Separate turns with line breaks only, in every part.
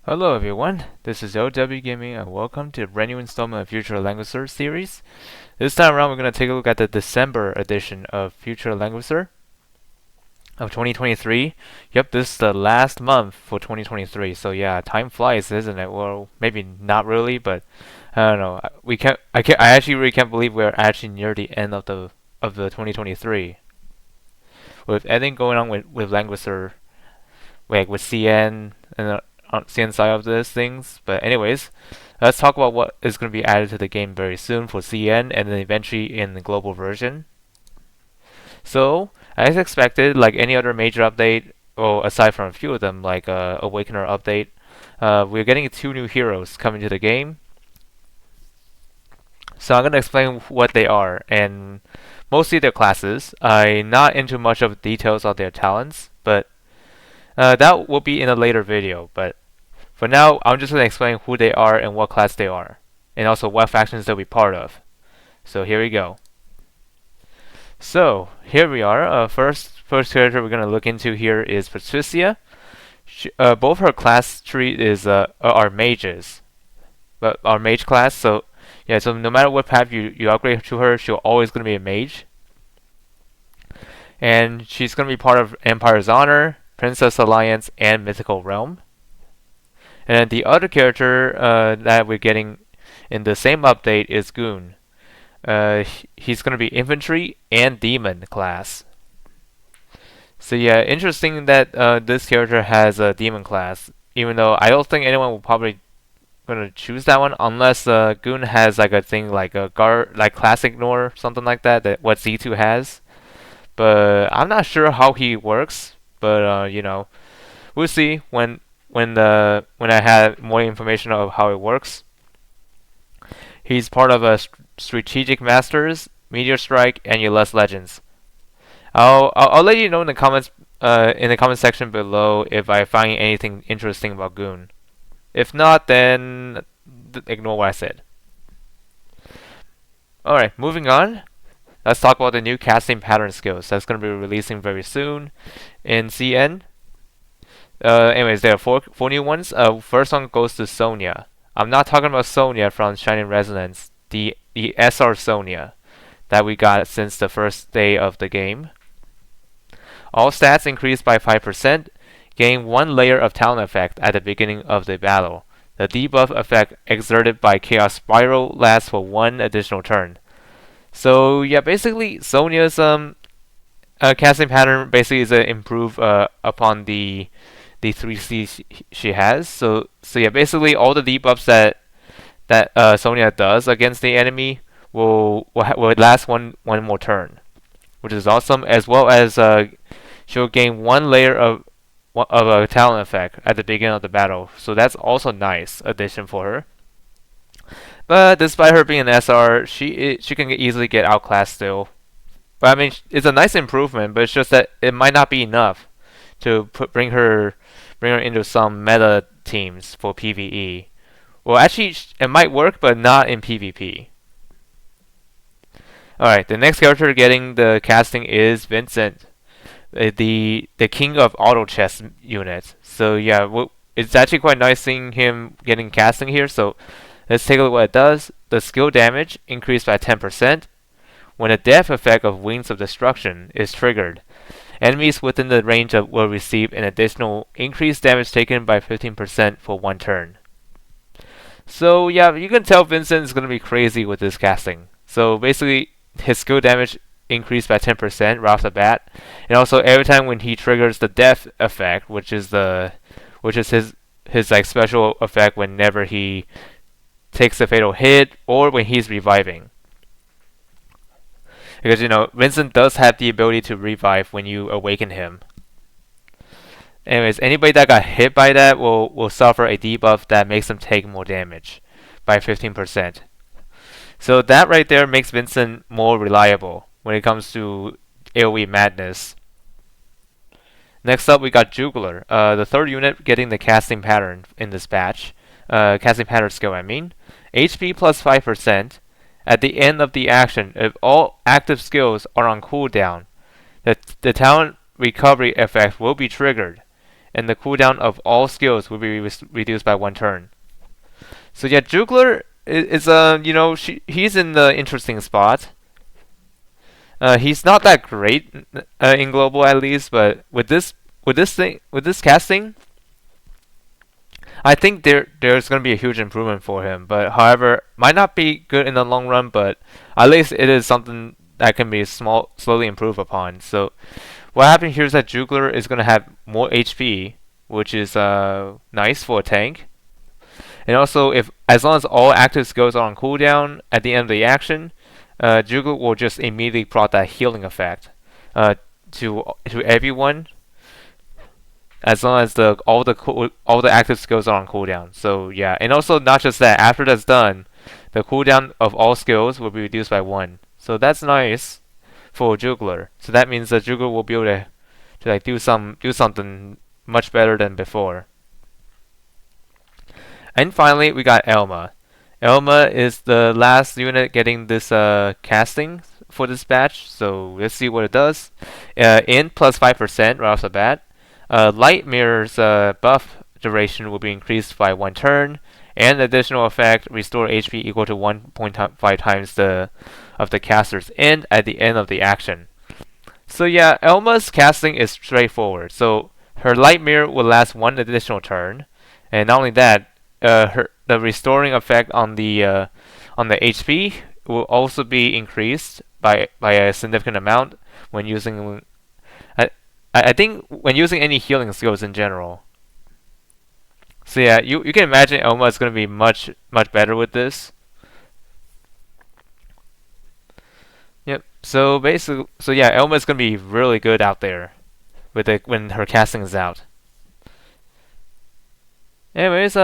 Hello everyone, this is OW Gaming and welcome to the brand new installment of Future Langrisser series. This time around we're going to take a look at the December edition of Future Langrisser of 2023. Yep, this is the last month for 2023, so yeah, time flies, isn't it? Well, maybe not really, but I don't know. I actually really can't believe we're actually near the end of the 2023. With everything going on with Langrisser, like with CN and on CN side of these things. But anyways, let's talk about what is going to be added to the game very soon for CN and then eventually in the global version. So, as expected, like any other major update, or aside from a few of them, like Awakener update, we're getting two new heroes coming to the game. So I'm going to explain what they are and mostly their classes. I'm not into much of the details of their talents, but that will be in a later video. But for now, I'm just going to explain who they are and what class they are, and also what factions they'll be part of. So here we go. So here we are. First character we're going to look into here is Patricia. Both her class tree is are mages, but our mage class. So yeah, so no matter what path you upgrade to her, she'll always going to be a mage. And she's going to be part of Empire's Honor, Princess Alliance, and Mythical Realm. And the other character that we're getting in the same update is Goon. He's going to be infantry and demon class. So yeah, interesting that this character has a demon class, even though I don't think anyone will probably going to choose that one unless Goon has like a thing like a guard, like classic ignore, something like that, that what Z2 has. But I'm not sure how he works. But you know, we'll see when I have more information of how it works. He's part of a Strategic Masters, Meteor Strike, and Ulysses Legends. I'll let you know in the comments in the comment section below if I find anything interesting about Goon. If not, then ignore what I said. Alright, moving on. Let's talk about the new casting pattern skills that's going to be releasing very soon in CN. Anyways, there are four new ones. First one goes to Sonya. I'm not talking about Sonya from Shining Resonance, the SR Sonya that we got since the first day of the game. All stats increased by 5%. Gain one layer of talent effect at the beginning of the battle. The debuff effect exerted by Chaos Spiral lasts for one additional turn. So yeah, basically Sonya's casting pattern basically is improve upon the 3C she has. So yeah, basically all the debuffs that Sonya does against the enemy will last one more turn, which is awesome. As well as she'll gain one layer of a talent effect at the beginning of the battle. So that's also nice addition for her. But despite her being an SR, she can easily get outclassed still. But I mean, it's a nice improvement. But it's just that it might not be enough to bring her into some meta teams for PvE. Well, actually, it might work, but not in PvP. Alright, the next character getting the casting is Vincent, the king of auto chess units. So yeah, it's actually quite nice seeing him getting casting here. So let's take a look at what it does. The skill damage increased by 10% when a death effect of Wings of Destruction is triggered. Enemies within the range will receive an additional increased damage taken by 15% for one turn. So yeah, you can tell Vincent is going to be crazy with this casting. So basically, his skill damage increased by 10% right off the bat, and also every time when he triggers the death effect, which is his like special effect whenever he takes a fatal hit or when he's reviving. Because, you know, Vincent does have the ability to revive when you awaken him. Anyways, anybody that got hit by that will suffer a debuff that makes them take more damage by 15%. So that right there makes Vincent more reliable when it comes to AoE madness. Next up, we got Juggler, the third unit getting the casting pattern in this batch. Casting pattern skill, I mean. HP plus 5%. At the end of the action, if all active skills are on cooldown, the talent recovery effect will be triggered, and the cooldown of all skills will be reduced by 1 turn. So yeah, Jugler is he's in the interesting spot. He's not that great in global at least, but with this casting, I think there's going to be a huge improvement for him. But however, might not be good in the long run, but at least it is something that can be slowly improved upon. So what happened here is that Jugler is going to have more HP, which is nice for a tank. And also, if as long as all active skills are on cooldown at the end of the action, Jugler will just immediately proc that healing effect to everyone, as long as all the active skills are on cooldown. So yeah, and also not just that. After that's done, the cooldown of all skills will be reduced by 1. So that's nice for Jugler. So that means that Jugler will be able to like do something much better than before. And finally, we got Elma. Elma is the last unit getting this casting for this batch, so let's see what it does. In plus 5% right off the bat. Light Mirror's buff duration will be increased by 1 turn, and additional effect, restore HP equal to 1.5 times of the caster's end at the end of the action. So yeah, Elma's casting is straightforward. So her Light Mirror will last 1 additional turn, and not only that, the restoring effect on the HP will also be increased by a significant amount when using. I think when using any healing skills in general. So yeah, you can imagine Elma is going to be much better with this. Yep. So basically, yeah, Elma is going to be really good out there with when her casting is out. Anyways,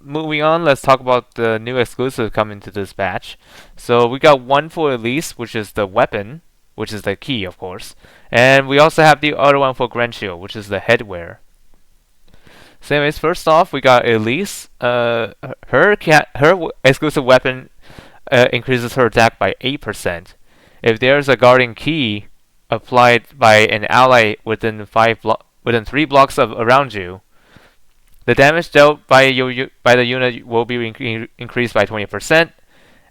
moving on, let's talk about the new exclusive coming to this batch. So we got one for Elise, which is the weapon, which is the key, of course. And we also have the other one for Grenchill, which is the headwear. So anyways, first off, we got Elise. Her exclusive weapon increases her attack by 8%. If there's a guardian key applied by an ally within 3 blocks of around you, the damage dealt by the unit will be increased by 20%.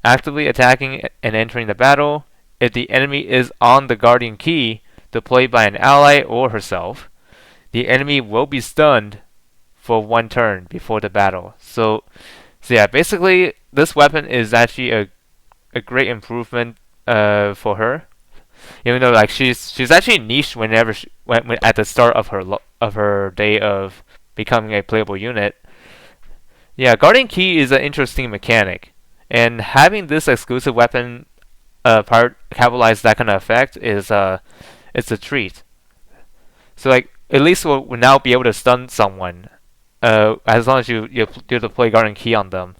Actively attacking and entering the battle, if the enemy is on the guardian key deployed by an ally or herself, the enemy will be stunned for 1 turn before the battle. So yeah, basically this weapon is actually a great improvement for her. Even though like she's actually niche whenever when at the start of her day of becoming a playable unit. Yeah, Guardian Key is an interesting mechanic, and having this exclusive weapon capitalize that kind of effect is it's a treat. So like at least we'll now be able to stun someone as long as you deploy Guardian Key on them.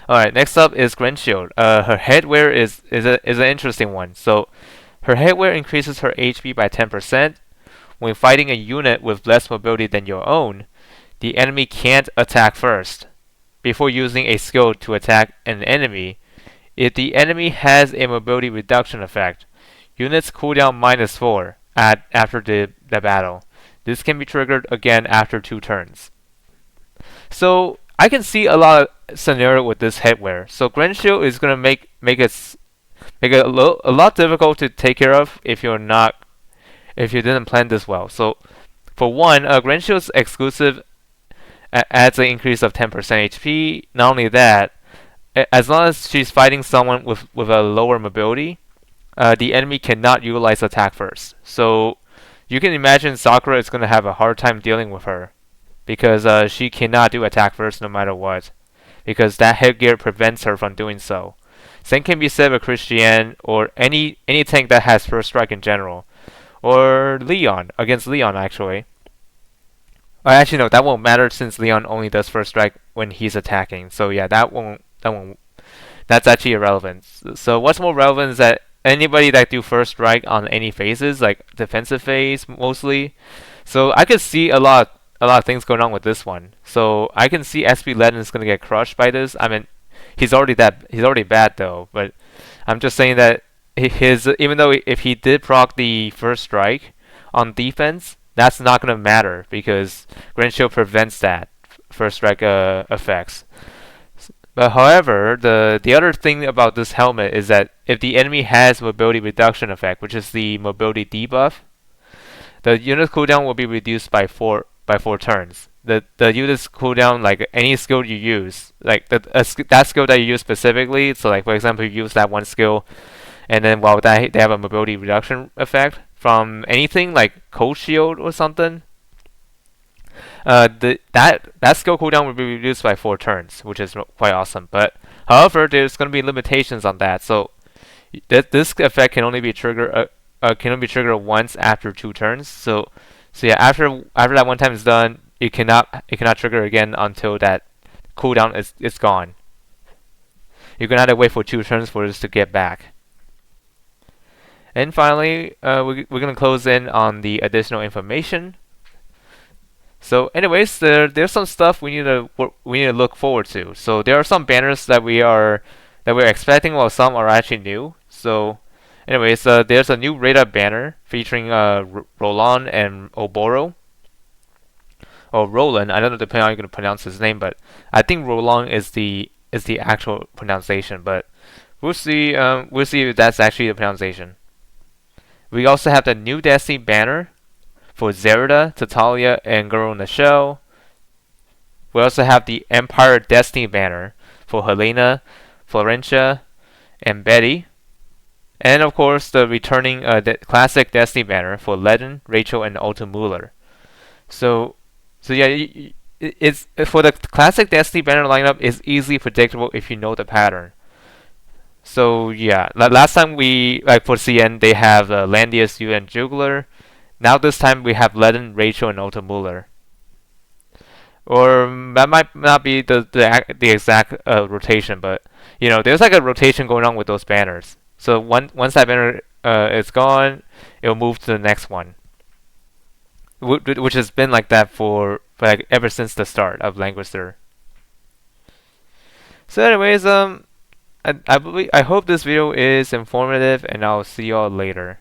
Alright, next up is Grenchill. Her headwear is an interesting one. So her headwear increases her HP by 10%. When fighting a unit with less mobility than your own, the enemy can't attack first. Before using a skill to attack an enemy, if the enemy has a mobility reduction effect, units cooldown -4 after the battle. This can be triggered again after 2 turns. So I can see a lot of scenario with this headwear. So Grenchill is gonna make it a lot difficult to take care of if you didn't plan this well. So for one, Grenchill's exclusive adds an increase of 10% HP. Not only that, as long as she's fighting someone with a lower mobility, the enemy cannot utilize attack first. So you can imagine Sakura is going to have a hard time dealing with her, because she cannot do attack first no matter what, because that headgear prevents her from doing so. Same can be said with Christiane or any tank that has first strike in general, or Leon against Leon actually. Actually no, that won't matter since Leon only does first strike when he's attacking. So yeah, that's actually irrelevant. So what's more relevant is that anybody that do first strike on any phases, like defensive phase mostly. So I could see a lot of things going on with this one. So I can see SP Legend is gonna get crushed by this. I mean, he's already bad though, but I'm just saying that even though if he did proc the first strike on defense, that's not gonna matter because Grand Shield prevents that first strike effects. But however, the other thing about this helmet is that if the enemy has mobility reduction effect, which is the mobility debuff, the unit's cooldown will be reduced by four turns. The unit's cooldown, like any skill you use, like that skill that you use specifically. So like for example, you use that one skill, and then while that they have a mobility reduction effect from anything like cold shield or something. That skill cooldown will be reduced by 4 turns, which is quite awesome. But however, there's going to be limitations on that. So this effect can only be triggered once after 2 turns. So yeah, after that one time is done, it cannot trigger again until that cooldown is gone. You're gonna have to wait for 2 turns for this to get back. And finally, we're gonna close in on the additional information. So, anyways, there's some stuff we need to look forward to. So there are some banners that we're expecting, while some are actually new. So, anyways, there's a new radar banner featuring Roland and Oboro, or Roland. I don't know depending on how you're gonna pronounce his name, but I think Roland is the actual pronunciation. But we'll see if that's actually the pronunciation. We also have the new Destiny banner for Zerida, Tatalia, and Girl in the Shell. We also have the Empire Destiny banner for Helena, Florentia, and Betty. And of course, the returning classic Destiny banner for Ledin, Rachel, and Alta Muller. So yeah, it's for the classic Destiny banner lineup is easily predictable if you know the pattern. So yeah, last time we like for CN they have Landius, Yu, and Jugler. Now this time we have Ledin, Rachel, and Alta Muller. Or that might not be the exact rotation, but there's like a rotation going on with those banners. So once that banner is gone, it'll move to the next one, which has been like that for like ever since the start of Langrisser. So anyways, I hope this video is informative, and I'll see y'all later.